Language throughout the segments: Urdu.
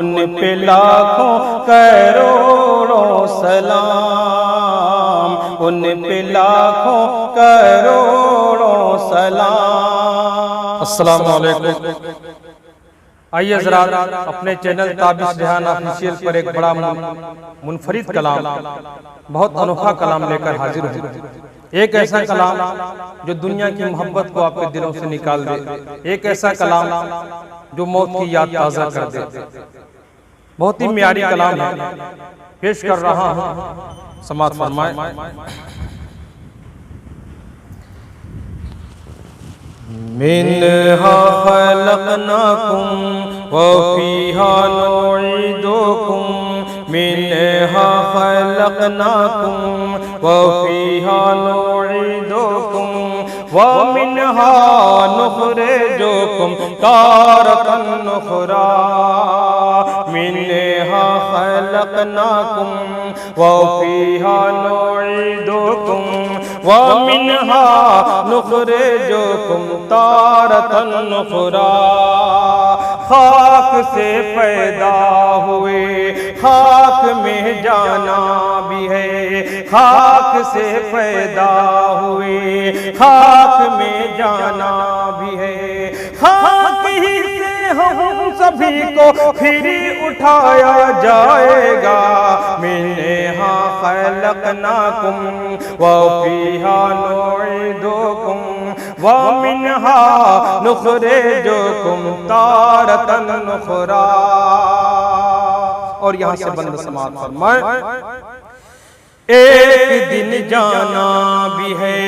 ان پہ لاکھوں کروڑوں سلام، ان پہ لاکھوں کروڑوں سلام۔ السلام علیکم۔ آئیے حضرات اپنے چینل تابش ریحان آفیشیل پر ایک بڑا منفرد کلام، بہت انوکھا کلام لے کر حاضر ہوں۔ ایک ایسا کلام جو دنیا کی محبت کو آپ کے دلوں سے نکال دے، ایک ایسا کلام جو موت کی یاد تازہ کر دے۔ بہت ہی معیاری کلام ہے، پیش کر رہا ہوں، سماعت فرمائیں۔ منہا خلقناکم وفیہا نعیدکم، منہا خلقناکم وفیہا نعیدکم ومنہا نخرجکم تارۃ اخری، منہا خلقناکم وفیہا نعیدکم ومنہا نخرجکم تارۃ اخری۔ خاک سے پیدا ہوئے خاک میں جانا بھی ہے، خاک سے پیدا ہوئے خاک میں جانا بھی ہے، خاک ہی سے ہم سبھی کو پھر اٹھایا جائے گا۔ منہا خلقناکم وفیہا نعیدکم ومنہا نخرجکم تارۃ اخری۔ اور یہاں سے بند سماعت فرمائیں۔ ایک دن جانا بھی ہے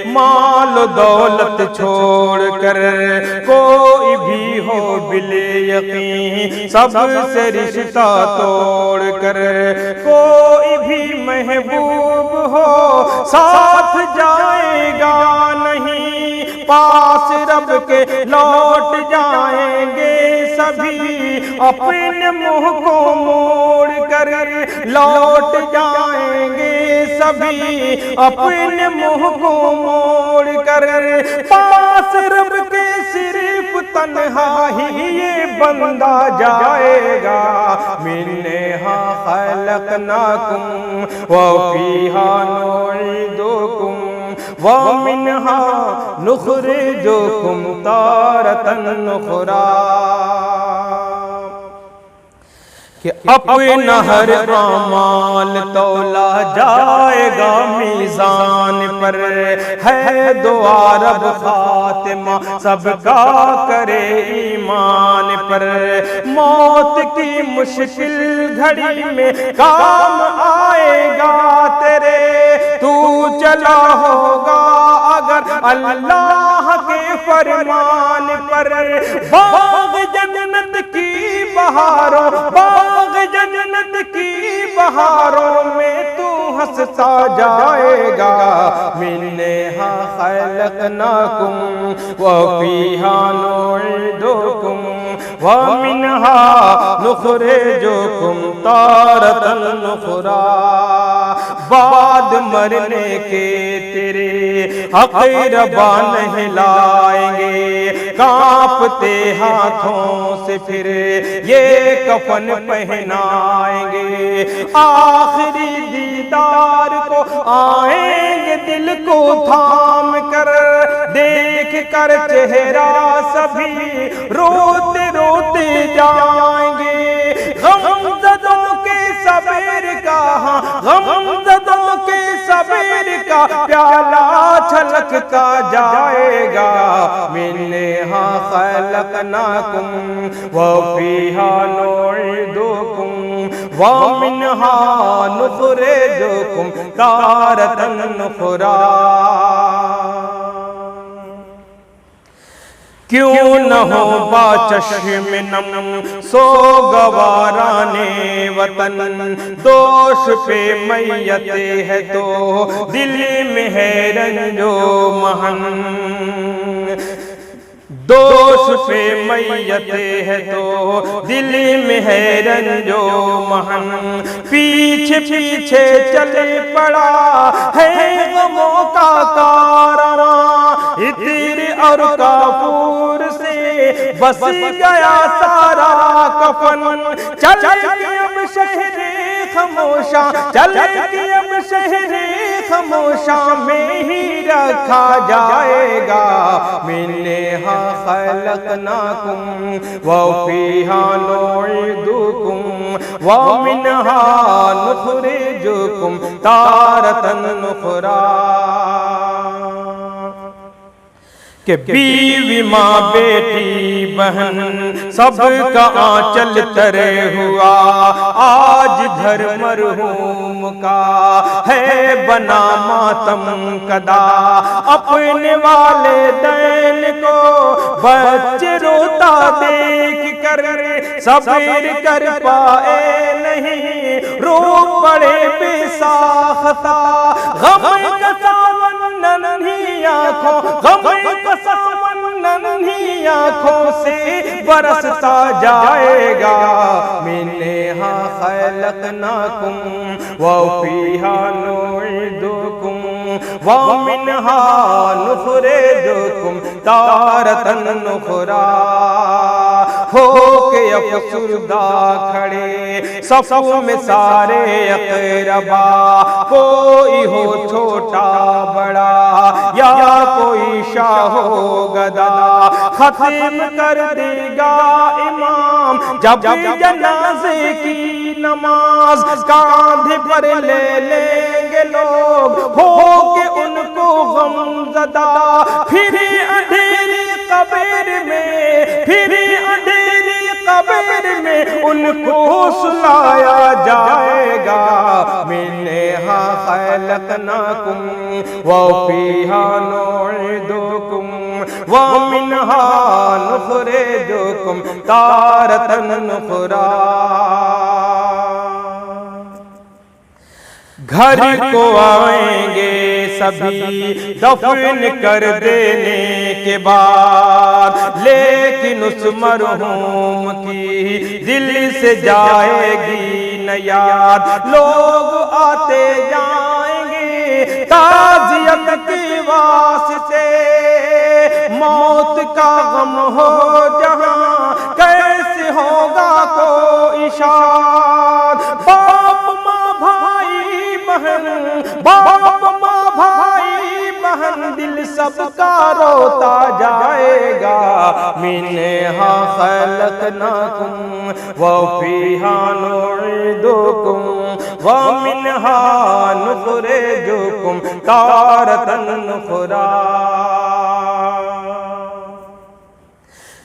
مال و دولت چھوڑ کر، کوئی بھی ہو بالیقین سب سے رشتہ توڑ کر، کوئی بھی محبوب ہو ساتھ جائے گا نہیں، پاس رب کے لوٹ جائیں گے سبھی، اپنے منہ کو موڑ کر لوٹ جائیں گے سبھی، اپنے منہ کو موڑ کر، پاس رب کے صرف تنہا ہی یہ بندہ جائے گا۔ منہا خلقناکم وفیہا نعیدکم ومنہا نخرجکم تارۃ اخری۔ کہ اپنا ہر اعمال تولا جائے گا میزان پر، ہے دعا رب خاتمہ سب کا کرے ایمان پر، موت کی مشکل گھڑی میں کام آئے گا تیرے، تو چلا ہوگا اگر اللہ کے فرمان پر، باغ جنت کی بہاروں، باغ جنت کی بہاروں میں تو ہنستا جائے گا۔ منہا خلقناکم وفیہا نعیدکم ومنہا نخرجکم تارۃ اخری۔ بعد مرنے کے تیرے اقربا نہلائیں گے، کانپتے ہاتھوں سے پھر یہ کفن پہنائیں گے، آخری دیدار کو آئیں گے دل کو تھام کر، دیکھ کر چہرہ سبھی روتے روتے جائیں گے، غم زدوں کے صبر کا، غم زدوں کے صبر کا پیالہ چھلکتا جائے گا۔ منہا خلقناکم وفیہا نعیدکم ومنہا نخرجکم تارۃ اخری۔ کیوں نہ ہو با چشم نم سوگواران وطن، دوش پہ میت ہے تو دل میں ہے رنج و محن، دوش پہ میت ہے تو دل میں ہے رنج و محن، پیچھے پیچھے چلے پڑا ہے غموں کا کارواں، عطر اور کافور سے بس گیا سارا کفن، چل کے اب شہر خاموشاں، چل کے اب شہر خاموشاں میں ہی رکھا جائے گا۔ منہا خلقناکم وفیہا نعیدکم ومنہا نخرجکم تارۃ اخری۔ کہ بیوی ماں بیٹی بہن سب کا آنچل ترے ہوا، آج گھر مرحوم کا ہے بنا ماتم کدا۔ اپنے والدین کو بچے روتا دیکھ کر صبر کر پائے نہیں، رو پڑے بے ساختہ، غم کا ساون ننھی آنکھوں، غم کا ساون ننھی آنکھوں سے برستا جائے گا۔ منہا خلقناکم وفیہا نعیدکم ومنہا نخرجکم تارۃ اخری۔ ہو کے افسردہ کھڑے صفوں میں سارے اقربا، کوئی ہو چھوٹا بڑا یا کوئی شاہ ہو گدا، ختم کر دے گا امام جب جنازے کی نماز، کاندھے پر لے لیں گے لوگ ہو کے ان کو غم زدہ، پھر اندھیری قبر میں، پھر اندھیری قبر میں ان کو سلایا جائے گا۔ منہا خلقناکم وفیہا نعیدکم ومنہا نخرجکم تارۃ اخری۔ گھر کو آئیں گے سبھی دفن کر دینے کے بعد، لیکن اس مرحوم کی دل سے جائے گی نہ یاد۔ لوگ آتے جائیں گے تعزیت کے واسطے، موت کا غم ہو جہاں کیسے ہوگا کوئی شاد۔ باپ ماں بھائی بہن، باپ ماں بھائی بہن، دل سب کا روتا جائے گا۔ منہا خلقناکم وفیہا نعیدکم ومنہا نخرجکم تارۃ اخری۔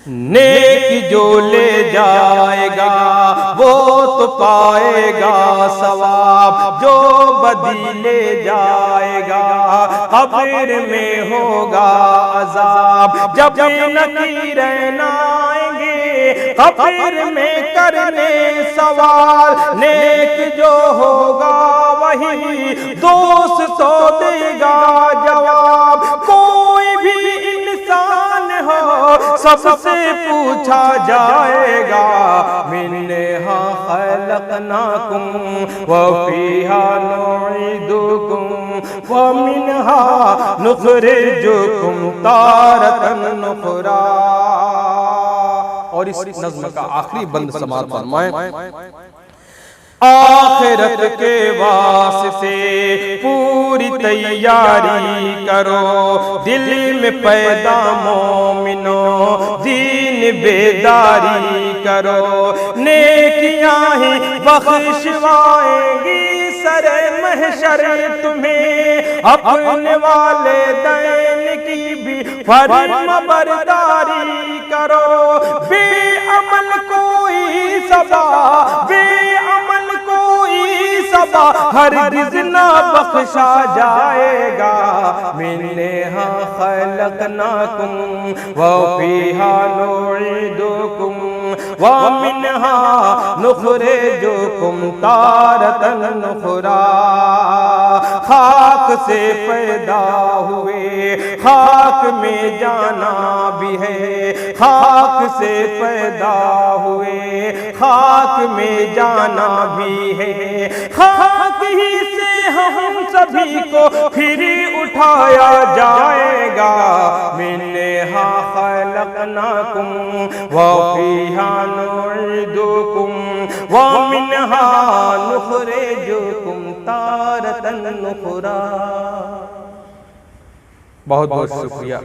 نیک جو لے جائے گا وہ تو پائے گا ثواب، جو بدی لے جائے گا قبر میں ہوگا عذاب۔ جب نکیرین آئیں گے قبر میں کرنے سوال، نیک جو ہوگا وہی دوست تو دے گا جواب۔ کوئی بھی انسان ہو سب سے پوچھا جائے گا۔ منہا خلقناکم وفیہا نعیدکم ومنہا نخرجکم تارۃ اخری۔ اور اس نظم کا آخری بند سماعت فرمائیں۔ آخرت کے واسطے پوری تیاری کرو، دل میں پیدا مومنو دین بیداری کرو، نیکیاں ہی بخشوائیں گی سر محشر تمہیں، اپنے والدین کی بھی فرما برداری کرو۔ بے عمل کوئی صبا، بے عمل کوئی صبا ہرگز نہ بخشا جائے گا۔ منہا خلقناکم وفیہا نعیدکم ومنہا نخرجکم تارۃ اخری۔ خاک سے پیدا ہوئے خاک میں جانا بھی ہے، خاک سے پیدا ہوئے خاک میں جانا بھی ہے، خاک ہی سے ہم سبھی کو پھر اٹھایا جائے گا منہا خلقناکم وفیہا نعیدکم ومنہا نخرجکم تارۃ اخری۔ بہت بہت شکریہ۔